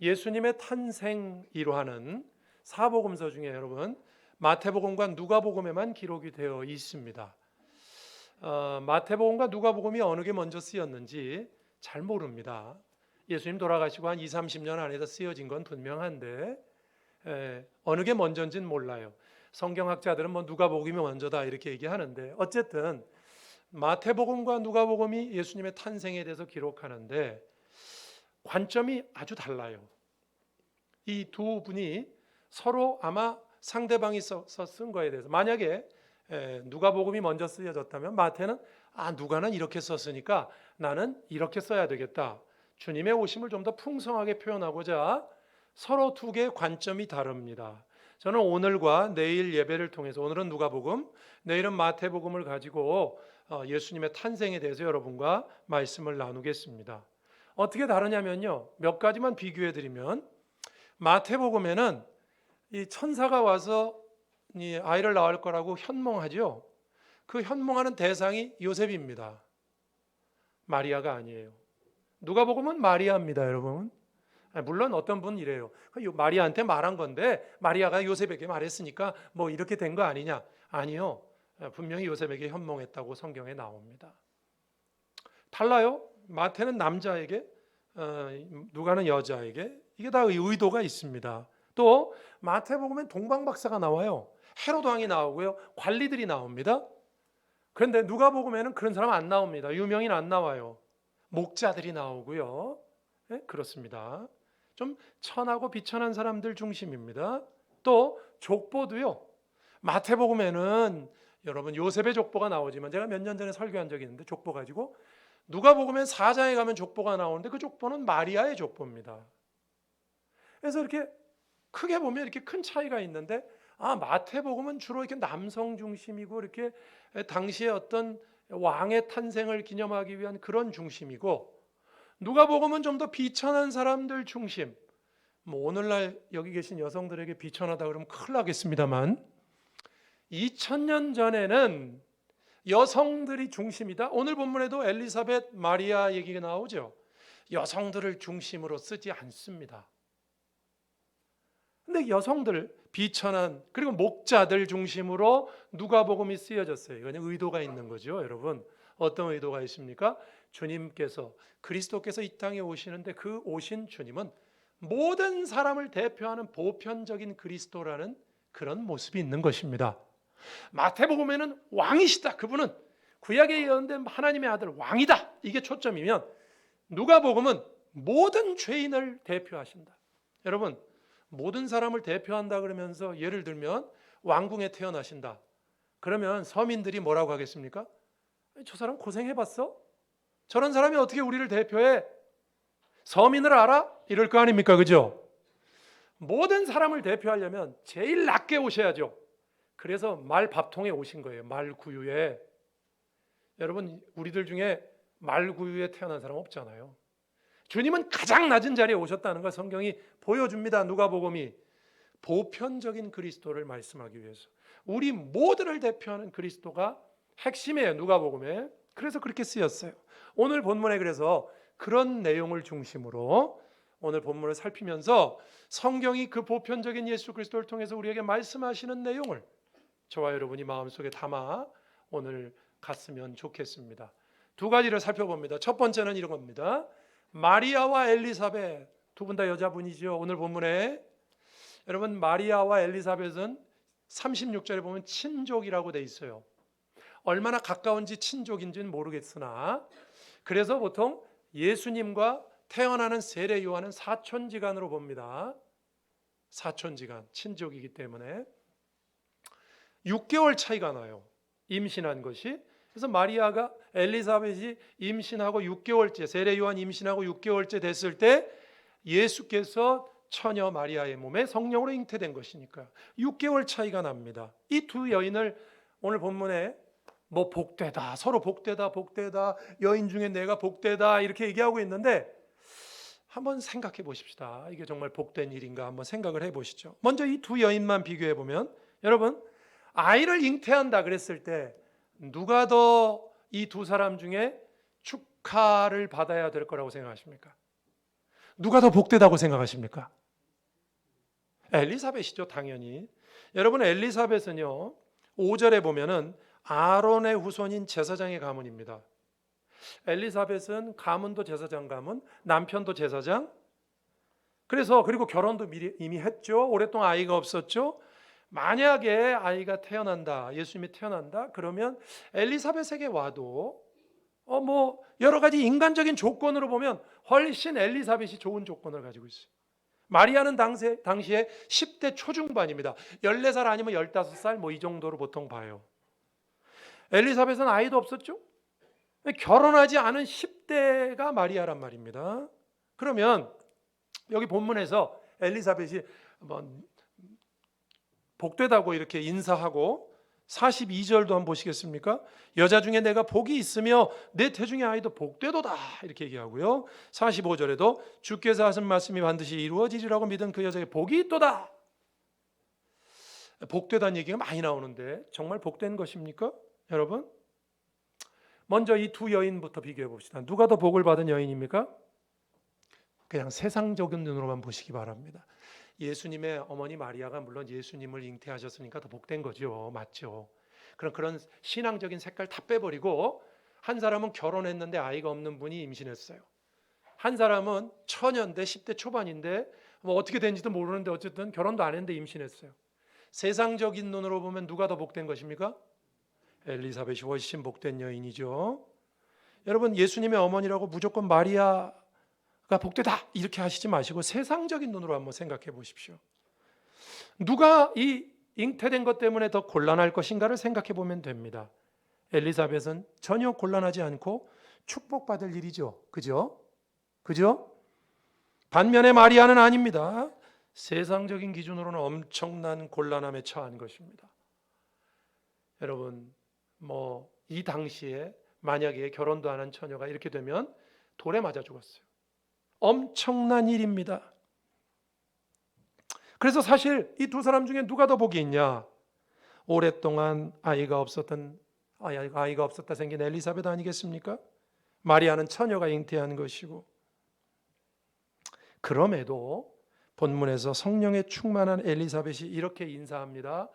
예수님의 탄생이로 하는 사복음서 중에 여러분 마태복음과 누가복음에만 기록이 되어 있습니다. 마태복음과 누가복음이 어느 게 먼저 쓰였는지 잘 모릅니다. 예수님 돌아가시고 한 20, 30년 안에서 쓰여진 건 분명한데 어느 게 먼저인지는 몰라요. 성경학자들은 뭐 누가복음이 먼저다 이렇게 얘기하는데 어쨌든 마태복음과 누가복음이 예수님의 탄생에 대해서 기록하는데 관점이 아주 달라요. 이 두 분이 서로 아마 상대방이 쓴 거에 대해서 만약에 누가복음이 먼저 쓰여졌다면 마태는 누가는 이렇게 썼으니까 나는 이렇게 써야 되겠다. 주님의 오심을 좀 더 풍성하게 표현하고자 서로 두 개의 관점이 다릅니다. 저는 오늘과 내일 예배를 통해서 오늘은 누가복음, 내일은 마태복음을 가지고 예수님의 탄생에 대해서 여러분과 말씀을 나누겠습니다. 어떻게 다르냐면요. 몇 가지만 비교해 드리면 마태복음에는 이 천사가 와서 이 아이를 낳을 거라고 현몽하죠. 그 현몽하는 대상이 요셉입니다. 마리아가 아니에요. 누가복음은 마리아입니다, 여러분. 물론 어떤 분은 이래요. 마리아한테 말한 건데 마리아가 요셉에게 말했으니까 뭐 이렇게 된 거 아니냐? 아니요. 분명히 요셉에게 현몽했다고 성경에 나옵니다. 달라요. 마태는 남자에게, 누가는 여자에게. 이게 다 의도가 있습니다. 또 마태복음엔 동방박사가 나와요. 헤롯 왕이 나오고요. 관리들이 나옵니다. 그런데 누가복음에는 그런 사람 안 나옵니다. 유명인 안 나와요. 목자들이 나오고요. 네? 그렇습니다. 좀 천하고 비천한 사람들 중심입니다. 또 족보도요. 마태복음에는 여러분 요셉의 족보가 나오지만 제가 몇 년 전에 설교한 적이 있는데 족보 가지고 누가복음엔 4장에 가면 족보가 나오는데 그 족보는 마리아의 족보입니다. 그래서 이렇게 크게 보면 이렇게 큰 차이가 있는데 마태복음은 주로 이렇게 남성 중심이고 이렇게 당시의 어떤 왕의 탄생을 기념하기 위한 그런 중심이고 누가복음은 좀 더 비천한 사람들 중심. 뭐 오늘날 여기 계신 여성들에게 비천하다 그러면 큰일 나겠습니다만 2000년 전에는 여성들이 중심이다. 오늘 본문에도 엘리사벳, 마리아 얘기가 나오죠. 여성들을 중심으로 쓰지 않습니다. 근데 여성들, 비천한 그리고 목자들 중심으로 누가복음이 쓰여졌어요. 이건 의도가 있는 거죠, 여러분. 어떤 의도가 있습니까? 주님께서 그리스도께서 이 땅에 오시는데 그 오신 주님은 모든 사람을 대표하는 보편적인 그리스도라는 그런 모습이 있는 것입니다. 마태복음에는 왕이시다. 그분은 구약에 예언된 하나님의 아들 왕이다. 이게 초점이면 누가복음은 모든 죄인을 대표하신다. 여러분, 모든 사람을 대표한다 그러면서 예를 들면 왕궁에 태어나신다. 그러면 서민들이 뭐라고 하겠습니까? 저 사람 고생해봤어? 저런 사람이 어떻게 우리를 대표해? 서민을 알아? 이럴 거 아닙니까? 그죠? 모든 사람을 대표하려면 제일 낮게 오셔야죠. 그래서 말 밥통에 오신 거예요. 말 구유에. 여러분, 우리들 중에 말 구유에 태어난 사람 없잖아요. 주님은 가장 낮은 자리에 오셨다는 걸 성경이 보여줍니다. 누가복음이 보편적인 그리스도를 말씀하기 위해서 우리 모두를 대표하는 그리스도가 핵심이에요. 누가복음에. 그래서 그렇게 쓰였어요. 오늘 본문에 그래서 그런 내용을 중심으로 오늘 본문을 살피면서 성경이 그 보편적인 예수 그리스도를 통해서 우리에게 말씀하시는 내용을 저와 여러분이 마음속에 담아 오늘 갔으면 좋겠습니다. 두 가지를 살펴봅니다. 첫 번째는 이런 겁니다. 마리아와 엘리사벳 두 분 다 여자분이죠. 오늘 본문에 여러분 마리아와 엘리사벳은 36절에 보면 친족이라고 돼 있어요. 얼마나 가까운지 친족인지는 모르겠으나 그래서 보통 예수님과 태어나는 세례 요한은 사촌지간으로 봅니다. 사촌지간, 친족이기 때문에 6개월 차이가 나요. 임신한 것이. 그래서 마리아가 엘리사벳이 임신하고 6개월째, 세례 요한 임신하고 6개월째 됐을 때 예수께서 처녀 마리아의 몸에 성령으로 잉태된 것이니까 6개월 차이가 납니다. 이 두 여인을 오늘 본문에 뭐 복되다, 서로 복되다, 복되다, 여인 중에 내가 복되다 이렇게 얘기하고 있는데 한번 생각해 보십시다. 이게 정말 복된 일인가 한번 생각을 해 보시죠. 먼저 이 두 여인만 비교해 보면 여러분 아이를 잉태한다 그랬을 때 누가 더 이 두 사람 중에 축하를 받아야 될 거라고 생각하십니까? 누가 더 복되다고 생각하십니까? 엘리사벳이죠, 당연히. 여러분, 엘리사벳은요 5절에 보면은 아론의 후손인 제사장의 가문입니다. 엘리사벳은 가문도 제사장 가문, 남편도 제사장. 그래서 그리고 결혼도 이미 했죠. 오랫동안 아이가 없었죠. 만약에 아이가 태어난다, 예수님이 태어난다, 그러면 엘리사벳에게 와도 뭐 여러 가지 인간적인 조건으로 보면 훨씬 엘리사벳이 좋은 조건을 가지고 있어요. 마리아는 당시에 10대 초중반입니다. 14살 아니면 15살 뭐 이 정도로 보통 봐요. 엘리사벳은 아이도 없었죠. 결혼하지 않은 10대가 마리아란 말입니다. 그러면 여기 본문에서 엘리사벳이 복되다고 이렇게 인사하고 42절도 한번 보시겠습니까? 여자 중에 내가 복이 있으며 내 태중의 아이도 복되도다 이렇게 얘기하고요. 45절에도 주께서 하신 말씀이 반드시 이루어지리라고 믿은 그 여자에게 복이 있도다. 복되다는 얘기가 많이 나오는데 정말 복된 것입니까? 여러분, 먼저 이 두 여인부터 비교해 봅시다. 누가 더 복을 받은 여인입니까? 그냥 세상적인 눈으로만 보시기 바랍니다. 예수님의 어머니 마리아가 물론 예수님을 잉태하셨으니까 더 복된 거죠. 맞죠? 그런 신앙적인 색깔 다 빼버리고, 한 사람은 결혼했는데 아이가 없는 분이 임신했어요. 한 사람은 처녀인데 10대 초반인데 뭐 어떻게 된지도 모르는데 어쨌든 결혼도 안 했는데 임신했어요. 세상적인 눈으로 보면 누가 더 복된 것입니까? 엘리사벳이 훨씬 복된 여인이죠. 여러분, 예수님의 어머니라고 무조건 마리아가 복되다 이렇게 하시지 마시고 세상적인 눈으로 한번 생각해 보십시오. 누가 이 잉태된 것 때문에 더 곤란할 것인가를 생각해 보면 됩니다. 엘리사벳은 전혀 곤란하지 않고 축복받을 일이죠. 그죠? 반면에 마리아는 아닙니다. 세상적인 기준으로는 엄청난 곤란함에 처한 것입니다. 여러분, 이 당시에 만약에 결혼도 안 한 처녀가 이렇게 되면 돌에 맞아 죽었어요. 엄청난 일입니다. 그래서 사실 이 두 사람 중에 누가 더 복이 있냐? 오랫동안 아이가 없었다 생긴 엘리사벳 아니겠습니까? 마리아는 처녀가 잉태한 것이고. 그럼에도 본문에서 성령에 충만한 엘리사벳이 이렇게 인사합니다.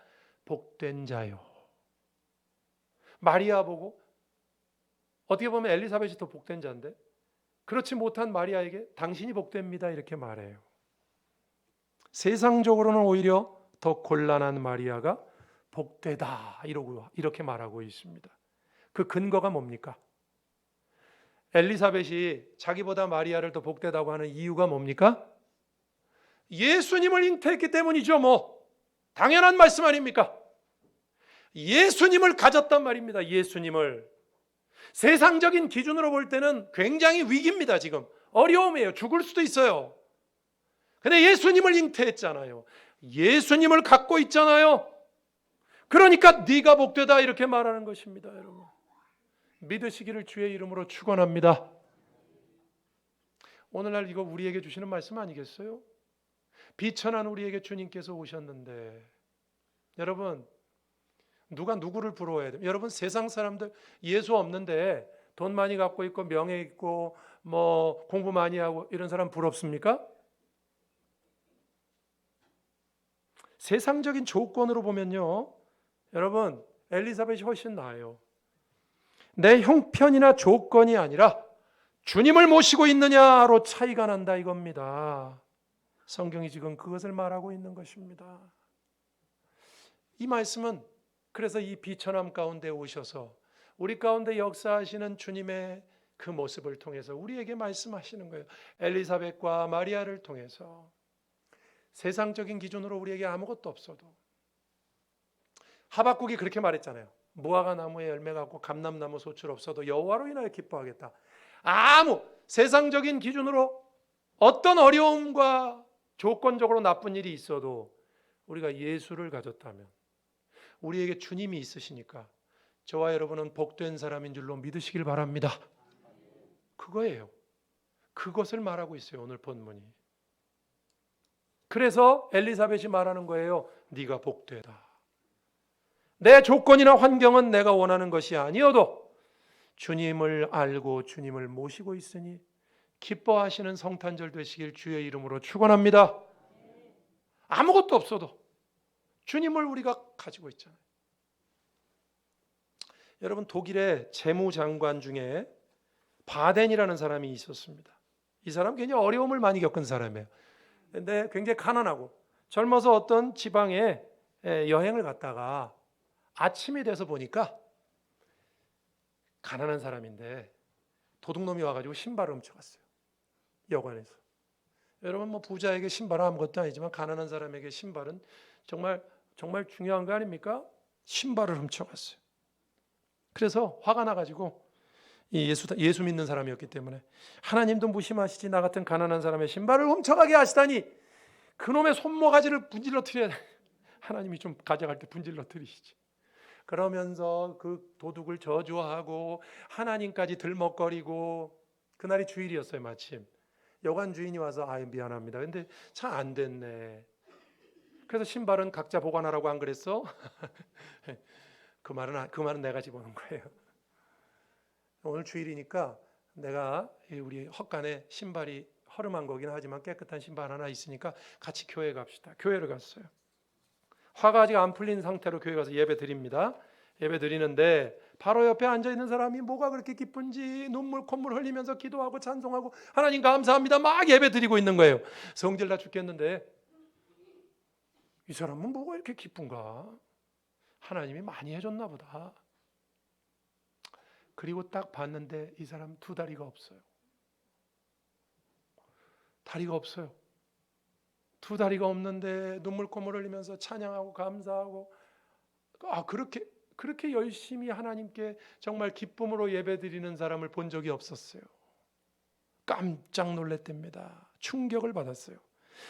복된 자요. 마리아 보고, 어떻게 보면 엘리사벳이 더 복된 자인데 그렇지 못한 마리아에게 당신이 복됩니다 이렇게 말해요. 세상적으로는 오히려 더 곤란한 마리아가 복되다 이렇게 말하고 있습니다. 그 근거가 뭡니까? 엘리사벳이 자기보다 마리아를 더 복되다고 하는 이유가 뭡니까? 예수님을 잉태했기 때문이죠. 당연한 말씀 아닙니까? 예수님을 가졌단 말입니다. 예수님을. 세상적인 기준으로 볼 때는 굉장히 위기입니다. 지금 어려움이에요. 죽을 수도 있어요. 근데 예수님을 잉태했잖아요. 예수님을 갖고 있잖아요. 그러니까 네가 복되다 이렇게 말하는 것입니다. 여러분, 믿으시기를 주의 이름으로 축원합니다. 오늘날 이거 우리에게 주시는 말씀 아니겠어요? 비천한 우리에게 주님께서 오셨는데, 여러분, 누가 누구를 부러워해야 돼요? 여러분, 세상 사람들 예수 없는데 돈 많이 갖고 있고 명예 있고 공부 많이 하고 이런 사람 부럽습니까? 세상적인 조건으로 보면요, 여러분, 엘리사벳이 훨씬 나아요. 내 형편이나 조건이 아니라 주님을 모시고 있느냐로 차이가 난다 이겁니다. 성경이 지금 그것을 말하고 있는 것입니다. 이 말씀은 그래서 이 비천함 가운데 오셔서 우리 가운데 역사하시는 주님의 그 모습을 통해서 우리에게 말씀하시는 거예요. 엘리사벳과 마리아를 통해서. 세상적인 기준으로 우리에게 아무것도 없어도, 하박국이 그렇게 말했잖아요. 무화과 나무에 열매가 없고 감람나무 소출 없어도 여호와로 인하여 기뻐하겠다. 아무 세상적인 기준으로 어떤 어려움과 조건적으로 나쁜 일이 있어도 우리가 예수를 가졌다면, 우리에게 주님이 있으시니까 저와 여러분은 복된 사람인 줄로 믿으시길 바랍니다. 그거예요. 그것을 말하고 있어요, 오늘 본문이. 그래서 엘리사벳이 말하는 거예요. 네가 복되다. 내 조건이나 환경은 내가 원하는 것이 아니어도 주님을 알고 주님을 모시고 있으니 기뻐하시는 성탄절 되시길 주의 이름으로 축원합니다. 아무것도 없어도 주님을 우리가 가지고 있잖아요. 여러분, 독일의 재무장관 중에 바덴이라는 사람이 있었습니다. 이 사람 굉장히 어려움을 많이 겪은 사람이에요. 근데 굉장히 가난하고 젊어서 어떤 지방에 여행을 갔다가 아침이 돼서 보니까 가난한 사람인데 도둑놈이 와가지고 신발을 훔쳐갔어요. 여관에서. 여러분, 뭐 부자에게 신발은 아무것도 아니지만 가난한 사람에게 신발은 정말 중요한 거 아닙니까? 신발을 훔쳐갔어요. 그래서 화가 나가지고 예수 믿는 사람이었기 때문에 하나님도 무심하시지 나 같은 가난한 사람의 신발을 훔쳐가게 하시다니 그놈의 손모가지를 분질러뜨려야 돼. 하나님이 좀 가져갈 때 분질러뜨리시지. 그러면서 그 도둑을 저주하고 하나님까지 들먹거리고, 그날이 주일이었어요. 마침 여관 주인이 와서 미안합니다. 근데 참 안 됐네. 그래서 신발은 각자 보관하라고 안 그랬어? 그 말은 내가 집어넣은 거예요. 오늘 주일이니까 내가 우리 헛간에 신발이 허름한 거긴 하지만 깨끗한 신발 하나 있으니까 같이 교회 갑시다. 교회를 갔어요. 화가 아직 안 풀린 상태로 교회 가서 예배 드립니다. 예배 드리는데 바로 옆에 앉아있는 사람이 뭐가 그렇게 기쁜지 눈물 콧물 흘리면서 기도하고 찬송하고 하나님 감사합니다 막 예배 드리고 있는 거예요. 성질 나 죽겠는데 이 사람은 뭐가 이렇게 기쁜가? 하나님이 많이 해줬나 보다. 그리고 딱 봤는데 이 사람 두 다리가 없어요. 다리가 없어요. 두 다리가 없는데 눈물 콧물 흘리면서 찬양하고 감사하고, 그렇게 열심히 하나님께 정말 기쁨으로 예배드리는 사람을 본 적이 없었어요. 깜짝 놀랐답니다. 충격을 받았어요.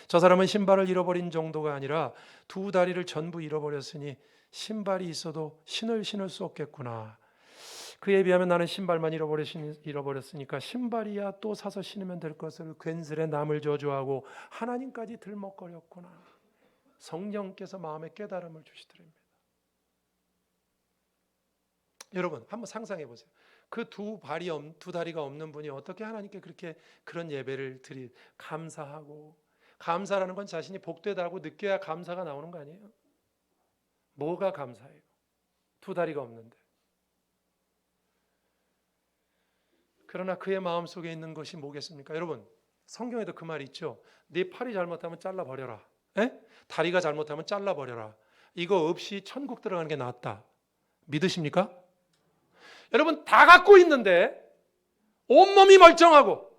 저 사람은 신발을 잃어버린 정도가 아니라 두 다리를 전부 잃어버렸으니 신발이 있어도 신을 신을 수 없겠구나. 그에 비하면 나는 신발만 잃어버렸으니까 신발이야 또 사서 신으면 될 것을 괜스레 남을 저주하고 하나님까지 들먹거렸구나. 성령께서 마음에 깨달음을 주시더랍니다. 여러분 한번 상상해 보세요. 그 두 다리가 없는 분이 어떻게 하나님께 그런 예배를 감사하고, 감사라는 건 자신이 복되다고 느껴야 감사가 나오는 거 아니에요? 뭐가 감사해요? 두 다리가 없는데. 그러나 그의 마음속에 있는 것이 뭐겠습니까? 여러분 성경에도 그 말이 있죠. 네 팔이 잘못하면 잘라버려라. 다리가 잘못하면 잘라버려라. 이거 없이 천국 들어가는 게 낫다. 믿으십니까? 여러분 다 갖고 있는데 온몸이 멀쩡하고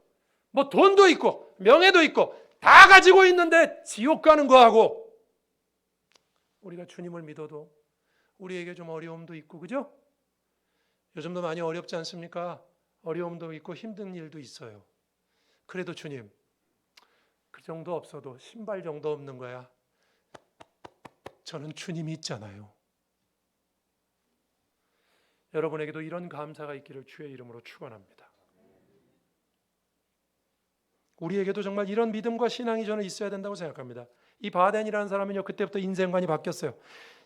뭐 돈도 있고 명예도 있고 다 가지고 있는데 지옥 가는 거하고, 우리가 주님을 믿어도 우리에게 좀 어려움도 있고, 그죠? 요즘도 많이 어렵지 않습니까? 어려움도 있고 힘든 일도 있어요. 그래도 주님, 그 정도 없어도 신발 정도 없는 거야. 저는 주님이 있잖아요. 여러분에게도 이런 감사가 있기를 주의 이름으로 축원합니다. 우리에게도 정말 이런 믿음과 신앙이 저는 있어야 된다고 생각합니다. 이 바덴이라는 사람은요, 그때부터 인생관이 바뀌었어요.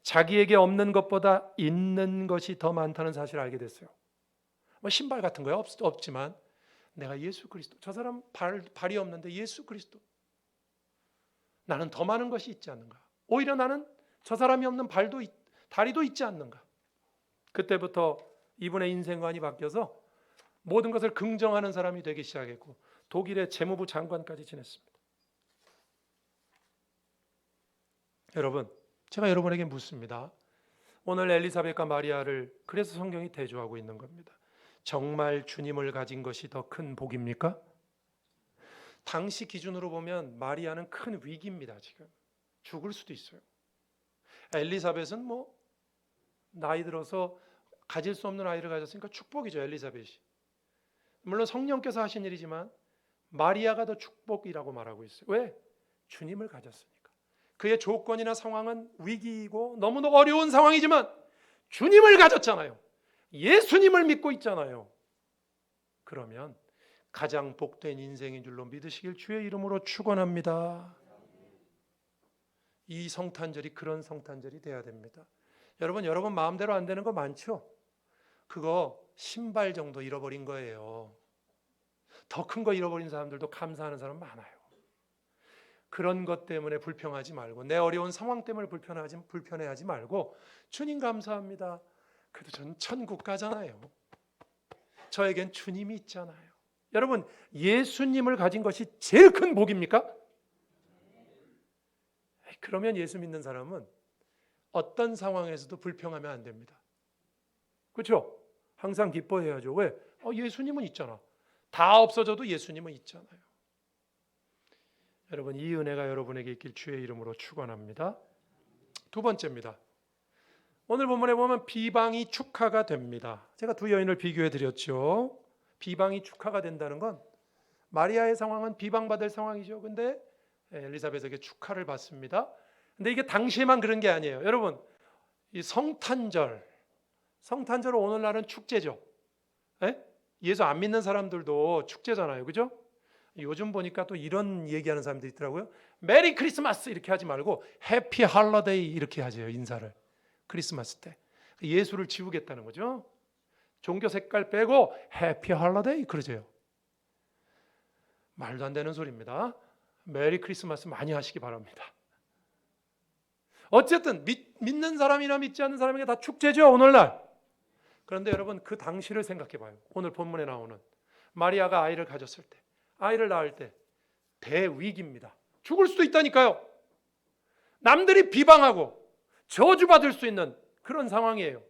자기에게 없는 것보다 있는 것이 더 많다는 사실을 알게 됐어요. 뭐 신발 같은 거야 없지만 내가 예수 그리스도, 저 사람 발이 없는데 예수 그리스도, 나는 더 많은 것이 있지 않는가? 오히려 나는 저 사람이 없는 다리도 있지 않는가? 그때부터 이분의 인생관이 바뀌어서 모든 것을 긍정하는 사람이 되기 시작했고 독일의 재무부 장관까지 지냈습니다. 여러분, 제가 여러분에게 묻습니다. 오늘 엘리사벳과 마리아를 그래서 성경이 대조하고 있는 겁니다. 정말 주님을 가진 것이 더 큰 복입니까? 당시 기준으로 보면 마리아는 큰 위기입니다. 지금 죽을 수도 있어요. 엘리사벳은 뭐 나이 들어서 가질 수 없는 아이를 가졌으니까 축복이죠. 엘리사벳이 물론 성령께서 하신 일이지만 마리아가 더 축복이라고 말하고 있어요. 왜? 주님을 가졌으니까. 그의 조건이나 상황은 위기이고 너무나 어려운 상황이지만 주님을 가졌잖아요. 예수님을 믿고 있잖아요. 그러면 가장 복된 인생인 줄로 믿으시길 주의 이름으로 축원합니다. 이 성탄절이 그런 성탄절이 돼야 됩니다. 여러분 마음대로 안 되는 거 많죠? 그거 신발 정도 잃어버린 거예요. 더 큰 거 잃어버린 사람들도 감사하는 사람 많아요. 그런 것 때문에 불평하지 말고, 내 어려운 상황 때문에 불편해하지 말고, 주님 감사합니다. 그래도 저는 천국 가잖아요. 저에겐 주님이 있잖아요. 여러분, 예수님을 가진 것이 제일 큰 복입니까? 그러면 예수 믿는 사람은 어떤 상황에서도 불평하면 안 됩니다. 그렇죠? 항상 기뻐해야죠. 왜? 예수님은 있잖아. 다 없어져도 예수님은 있잖아요. 여러분, 이 은혜가 여러분에게 있길 주의 이름으로 축원합니다. 두 번째입니다. 오늘 본문에 보면 비방이 축하가 됩니다. 제가 두 여인을 비교해 드렸죠. 비방이 축하가 된다는 건 마리아의 상황은 비방받을 상황이죠. 근데 엘리사벳에게 축하를 받습니다. 근데 이게 당시에만 그런 게 아니에요. 여러분, 이 성탄절은 오늘날은 축제죠. 예수 안 믿는 사람들도 축제잖아요. 그죠? 요즘 보니까 또 이런 얘기하는 사람들이 있더라고요. 메리 크리스마스 이렇게 하지 말고 해피 할러데이 이렇게 하세요. 인사를. 크리스마스 때. 예수를 지우겠다는 거죠. 종교 색깔 빼고 해피 할러데이 그러세요. 말도 안 되는 소리입니다. 메리 크리스마스 많이 하시기 바랍니다. 어쨌든 믿는 사람이나 믿지 않는 사람에게 다 축제죠. 오늘날. 그런데 여러분, 그 당시를 생각해 봐요. 오늘 본문에 나오는 마리아가 아이를 가졌을 때, 아이를 낳을 때 대위기입니다. 죽을 수도 있다니까요. 남들이 비방하고 저주받을 수 있는 그런 상황이에요.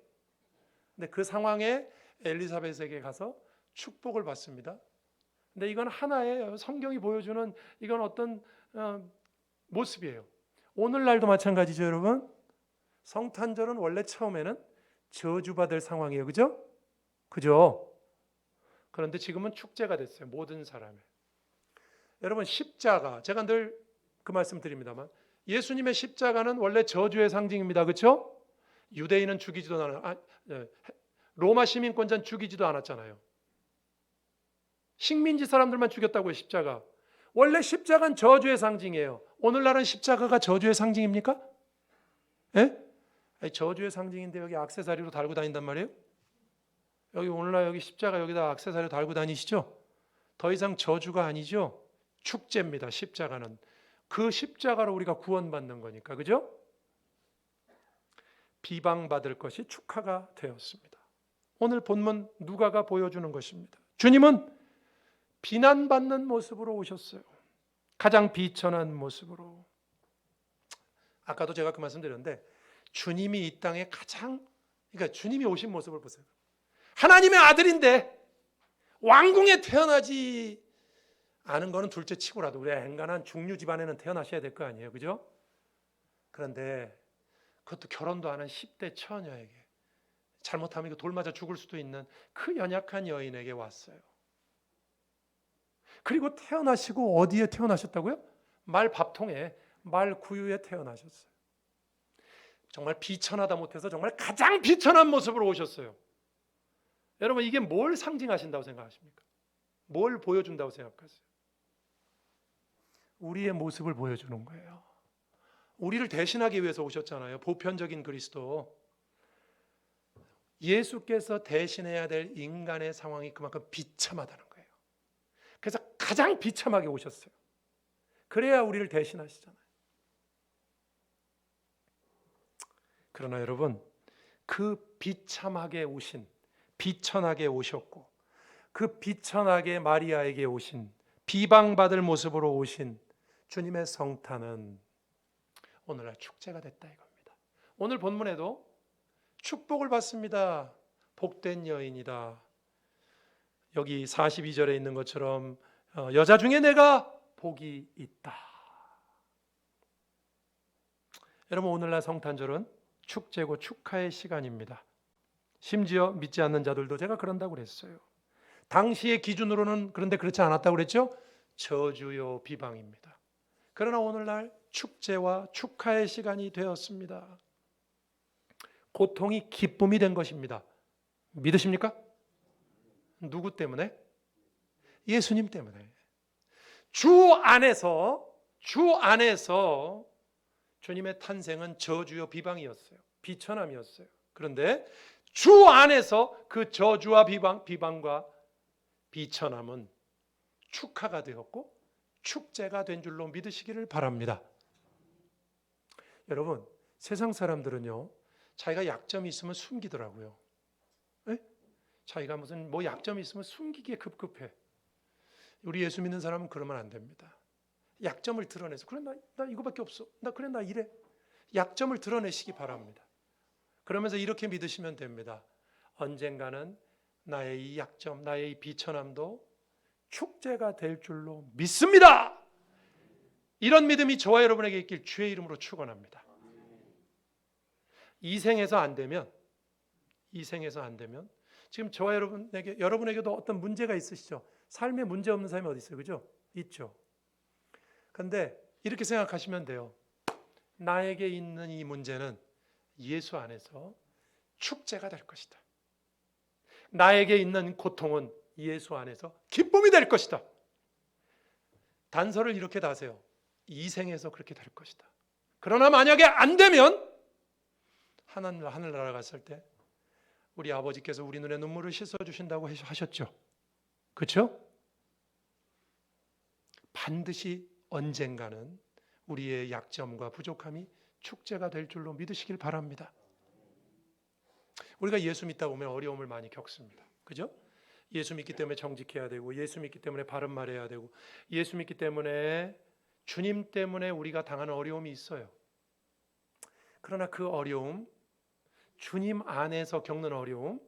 근데 그 상황에 엘리사벳에게 가서 축복을 받습니다. 근데 이건 하나의 성경이 보여주는 이건 어떤 모습이에요. 오늘날도 마찬가지죠, 여러분. 성탄절은 원래 처음에는 저주받을 상황이에요. 그죠? 그죠? 그런데 지금은 축제가 됐어요. 모든 사람의. 여러분, 십자가, 제가 늘 그 말씀 드립니다만 예수님의 십자가는 원래 저주의 상징입니다. 그렇죠? 유대인은 죽이지도 로마 시민권자는 죽이지도 않았잖아요. 식민지 사람들만 죽였다고요. 십자가. 원래 십자가는 저주의 상징이에요. 오늘날은 십자가가 저주의 상징입니까? 예? 저주의 상징인데 여기 액세서리로 달고 다닌단 말이에요? 여기 오늘날 여기 십자가 여기다 액세서리 달고 다니시죠? 더 이상 저주가 아니죠? 축제입니다. 십자가는. 그 십자가로 우리가 구원받는 거니까. 그죠? 비방받을 것이 축하가 되었습니다. 오늘 본문 누가가 보여주는 것입니다. 주님은 비난받는 모습으로 오셨어요. 가장 비천한 모습으로. 아까도 제가 그 말씀 드렸는데 주님이 이 땅에 그러니까 주님이 오신 모습을 보세요. 하나님의 아들인데 왕궁에 태어나지 않은 거는 둘째 치고라도 우리 엔간한 중류 집안에는 태어나셔야 될 거 아니에요. 그죠? 그런데 그것도 결혼도 안 한 10대 처녀에게, 잘못하면 이거 돌 맞아 죽을 수도 있는 그 연약한 여인에게 왔어요. 그리고 태어나시고 어디에 태어나셨다고요? 말 밥통에, 말 구유에 태어나셨어요. 정말 비천하다 못해서 정말 가장 비천한 모습으로 오셨어요. 여러분, 이게 뭘 상징하신다고 생각하십니까? 뭘 보여준다고 생각하세요? 우리의 모습을 보여주는 거예요. 우리를 대신하기 위해서 오셨잖아요. 보편적인 그리스도. 예수께서 대신해야 될 인간의 상황이 그만큼 비참하다는 거예요. 그래서 가장 비참하게 오셨어요. 그래야 우리를 대신하시잖아요. 그러나 여러분, 그 비참하게 오신, 비천하게 오셨고, 그 비천하게 마리아에게 오신, 비방받을 모습으로 오신 주님의 성탄은 오늘날 축제가 됐다 이겁니다. 오늘 본문에도 축복을 받습니다. 복된 여인이다. 여기 42절에 있는 것처럼 여자 중에 내가 복이 있다. 여러분, 오늘날 성탄절은 축제고 축하의 시간입니다. 심지어 믿지 않는 자들도 제가 그런다고 그랬어요. 당시의 기준으로는 그런데 그렇지 않았다고 그랬죠? 저주요 비방입니다. 그러나 오늘날 축제와 축하의 시간이 되었습니다. 고통이 기쁨이 된 것입니다. 믿으십니까? 누구 때문에? 예수님 때문에. 주 안에서 주님의 탄생은 저주요 비방이었어요. 비천함이었어요. 그런데 주 안에서 그 저주와 비방과 비천함은 축하가 되었고 축제가 된 줄로 믿으시기를 바랍니다. 여러분, 세상 사람들은요, 자기가 약점이 있으면 숨기더라고요. 에? 자기가 무슨 약점이 있으면 숨기기에 급급해. 우리 예수 믿는 사람은 그러면 안 됩니다. 약점을 드러내서 그래 나 이거밖에 없어. 나 이래. 약점을 드러내시기 바랍니다. 그러면서 이렇게 믿으시면 됩니다. 언젠가는 나의 이 약점, 나의 이 비천함도 축제가 될 줄로 믿습니다. 이런 믿음이 저와 여러분에게 있길 주의 이름으로 축원합니다. 이 생에서 안 되면 지금 저와 여러분에게도 어떤 문제가 있으시죠? 삶에 문제 없는 사람이 어디 있어요? 그죠? 있죠. 그런데 이렇게 생각하시면 돼요. 나에게 있는 이 문제는 예수 안에서 축제가 될 것이다. 나에게 있는 고통은 예수 안에서 기쁨이 될 것이다. 단서를 이렇게 다세요. 이 생에서 그렇게 될 것이다. 그러나 만약에 안 되면 하늘나라 갔을 때 우리 아버지께서 우리 눈에 눈물을 씻어주신다고 하셨죠. 그렇죠? 반드시 언젠가는 우리의 약점과 부족함이 축제가 될 줄로 믿으시길 바랍니다. 우리가 예수 믿다 보면 어려움을 많이 겪습니다. 그죠? 예수 믿기 때문에 정직해야 되고, 예수 믿기 때문에 바른 말해야 되고, 예수 믿기 때문에 주님 때문에 우리가 당하는 어려움이 있어요. 그러나 그 어려움, 주님 안에서 겪는 어려움,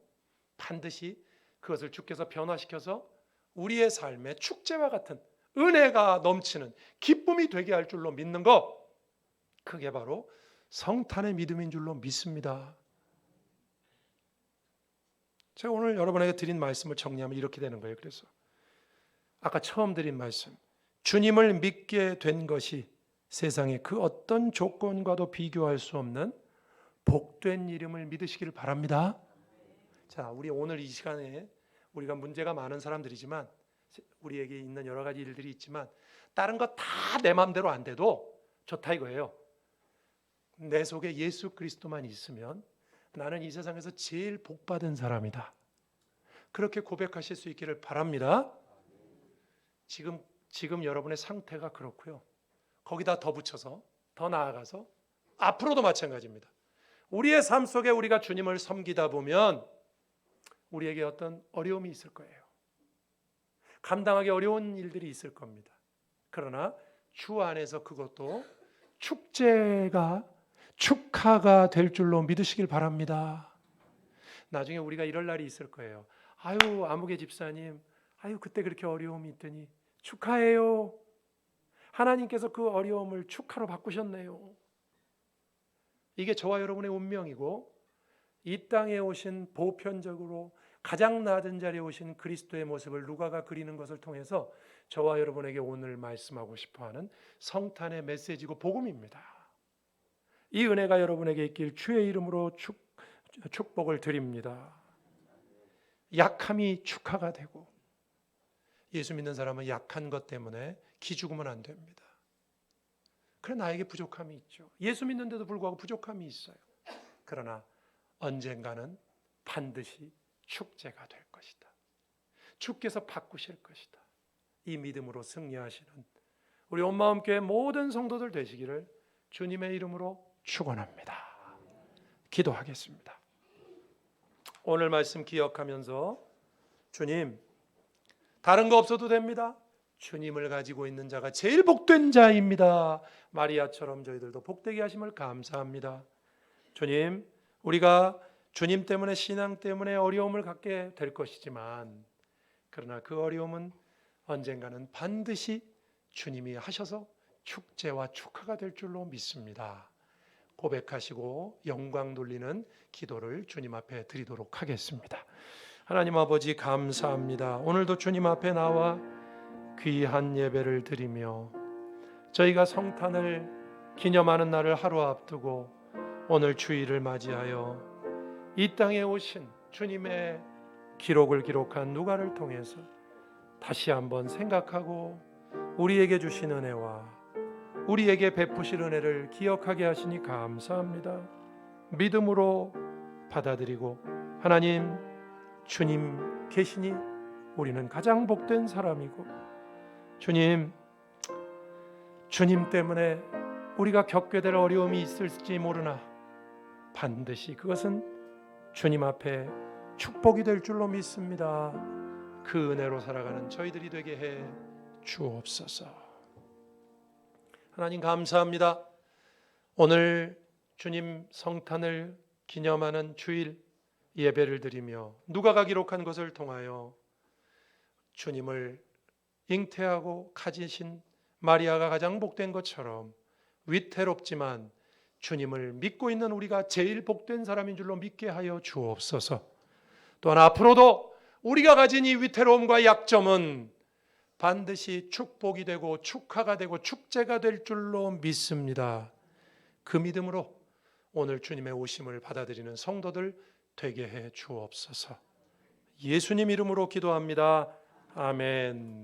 반드시 그것을 주께서 변화시켜서 우리의 삶의 축제와 같은 은혜가 넘치는 기쁨이 되게 할 줄로 믿는 것, 그게 바로 성탄의 믿음인 줄로 믿습니다. 제가 오늘 여러분에게 드린 말씀을 정리하면 이렇게 되는 거예요. 그래서 아까 처음 드린 말씀, 주님을 믿게 된 것이 세상의 그 어떤 조건과도 비교할 수 없는 복된 이름을 믿으시기를 바랍니다. 자, 우리 오늘 이 시간에 우리가 문제가 많은 사람들이지만, 우리에게 있는 여러 가지 일들이 있지만, 다른 거 다 내 마음대로 안 돼도 좋다 이거예요. 내 속에 예수 그리스도만 있으면 나는 이 세상에서 제일 복받은 사람이다. 그렇게 고백하실 수 있기를 바랍니다. 지금 여러분의 상태가 그렇고요. 거기다 더 붙여서 더 나아가서 앞으로도 마찬가지입니다. 우리의 삶 속에 우리가 주님을 섬기다 보면 우리에게 어떤 어려움이 있을 거예요. 감당하기 어려운 일들이 있을 겁니다. 그러나 주 안에서 그것도 축하가 될 줄로 믿으시길 바랍니다. 나중에 우리가 이럴 날이 있을 거예요. 아유, 아무개 집사님, 그때 그렇게 어려움이 있더니 축하해요. 하나님께서 그 어려움을 축하로 바꾸셨네요. 이게 저와 여러분의 운명이고, 이 땅에 오신 보편적으로 가장 낮은 자리에 오신 그리스도의 모습을 누가가 그리는 것을 통해서 저와 여러분에게 오늘 말씀하고 싶어하는 성탄의 메시지고 복음입니다. 이 은혜가 여러분에게 있길 주의 이름으로 축복을 드립니다. 약함이 축하가 되고, 예수 믿는 사람은 약한 것 때문에 기죽으면 안 됩니다. 그래, 나에게 부족함이 있죠. 예수 믿는데도 불구하고 부족함이 있어요. 그러나 언젠가는 반드시 축제가 될 것이다. 주께서 바꾸실 것이다. 이 믿음으로 승리하시는 우리 온마음교회 모든 성도들 되시기를 주님의 이름으로 축원합니다. 기도하겠습니다. 오늘 말씀 기억하면서, 주님, 다른 거 없어도 됩니다. 주님을 가지고 있는 자가 제일 복된 자입니다. 마리아처럼 저희들도 복되게 하심을 감사합니다. 주님, 우리가 주님 때문에, 신앙 때문에 어려움을 갖게 될 것이지만, 그러나 그 어려움은 언젠가는 반드시 주님이 하셔서 축제와 축하가 될 줄로 믿습니다. 고백하시고 영광 돌리는 기도를 주님 앞에 드리도록 하겠습니다. 하나님 아버지, 감사합니다. 오늘도 주님 앞에 나와 귀한 예배를 드리며 저희가 성탄을 기념하는 날을 하루 앞두고 오늘 주일을 맞이하여 이 땅에 오신 주님의 기록을 기록한 누가를 통해서 다시 한번 생각하고 우리에게 주신 은혜와 우리에게 베푸실 은혜를 기억하게 하시니 감사합니다. 믿음으로 받아들이고, 하나님, 주님 계시니 우리는 가장 복된 사람이고 주님 때문에 우리가 겪게 될 어려움이 있을지 모르나 반드시 그것은 주님 앞에 축복이 될 줄로 믿습니다. 그 은혜로 살아가는 저희들이 되게 해 주옵소서. 하나님 감사합니다. 오늘 주님 성탄을 기념하는 주일 예배를 드리며 누가가 기록한 것을 통하여 주님을 잉태하고 가지신 마리아가 가장 복된 것처럼 위태롭지만 주님을 믿고 있는 우리가 제일 복된 사람인 줄로 믿게 하여 주옵소서. 또한 앞으로도 우리가 가진 이 위태로움과 약점은 반드시 축복이 되고 축하가 되고 축제가 될 줄로 믿습니다. 그 믿음으로 오늘 주님의 오심을 받아들이는 성도들 되게 해 주옵소서. 예수님 이름으로 기도합니다. 아멘.